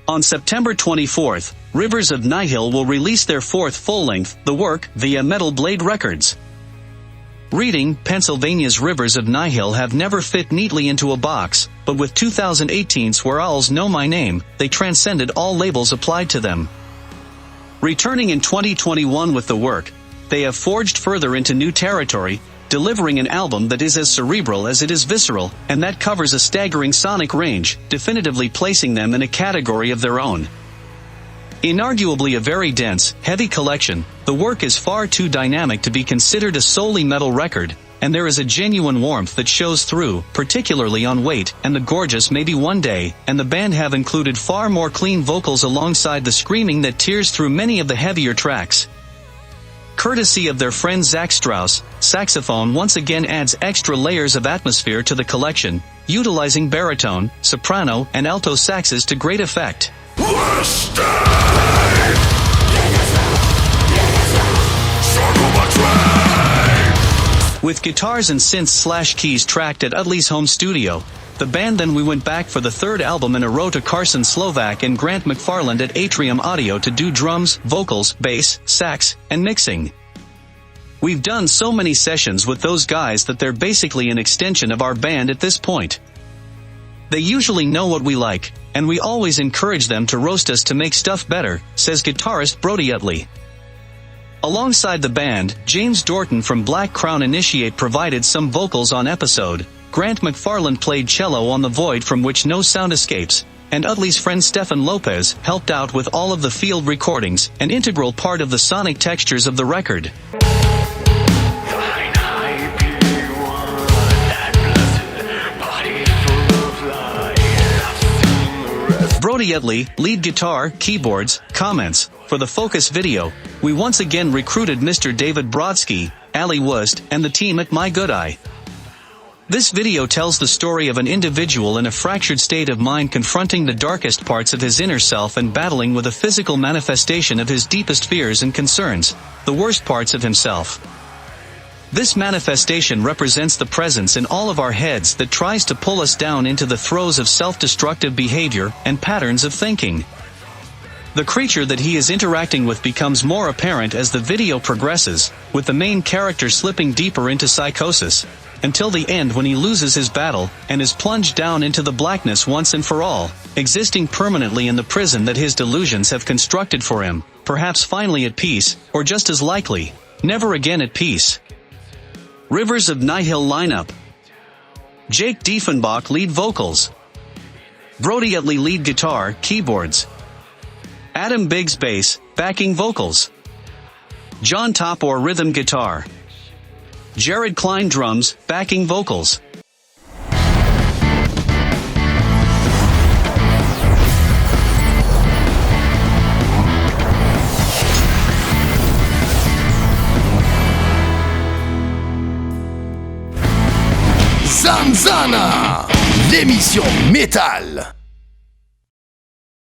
On September 24th, Rivers of Nihil will release their fourth full-length, The Work, via Metal Blade Records. Reading, Pennsylvania's Rivers of Nihil have never fit neatly into a box, but with 2018's Where Owls Know My Name, they transcended all labels applied to them. Returning in 2021 with The Work, they have forged further into new territory, delivering an album that is as cerebral as it is visceral, and that covers a staggering sonic range, definitively placing them in a category of their own. Inarguably a very dense, heavy collection, The Work is far too dynamic to be considered a solely metal record, and there is a genuine warmth that shows through, particularly on Wait and the Gorgeous Maybe One Day, and the band have included far more clean vocals alongside the screaming that tears through many of the heavier tracks. Courtesy of their friend Zach Strouse, saxophone once again adds extra layers of atmosphere to the collection, utilizing baritone, soprano, and alto saxes to great effect. With guitars and synths/keys tracked at Uttley's home studio, the band then went back for the third album in a row to Carson Slovak and Grant McFarland at Atrium Audio to do drums, vocals, bass, sax, and mixing. We've done so many sessions with those guys that they're basically an extension of our band at this point. They usually know what we like, and we always encourage them to roast us to make stuff better, says guitarist Brody Uttley. Alongside the band, James Dorton from Black Crown Initiate provided some vocals on episode, Grant McFarland played cello on The Void from which no sound escapes, and Uttley's friend Stefan Lopez helped out with all of the field recordings, an integral part of the sonic textures of the record. Brody Uttley, lead guitar, keyboards, comments. For the Focus video, we once again recruited Mr. David Brodsky, Ali Wust, and the team at My Good Eye. This video tells the story of an individual in a fractured state of mind confronting the darkest parts of his inner self and battling with a physical manifestation of his deepest fears and concerns, the worst parts of himself. This manifestation represents the presence in all of our heads that tries to pull us down into the throes of self-destructive behavior and patterns of thinking. The creature that he is interacting with becomes more apparent as the video progresses, with the main character slipping deeper into psychosis, until the end when he loses his battle, and is plunged down into the blackness once and for all, existing permanently in the prison that his delusions have constructed for him, perhaps finally at peace, or just as likely, never again at peace. Rivers of Nihil lineup: Jake Diefenbach lead vocals, Brody Uttley lead guitar, keyboards, Adam Biggs bass, backing vocals, John Topor rhythm guitar, Jared Klein drums, backing vocals. ZanZanA, l'émission métal.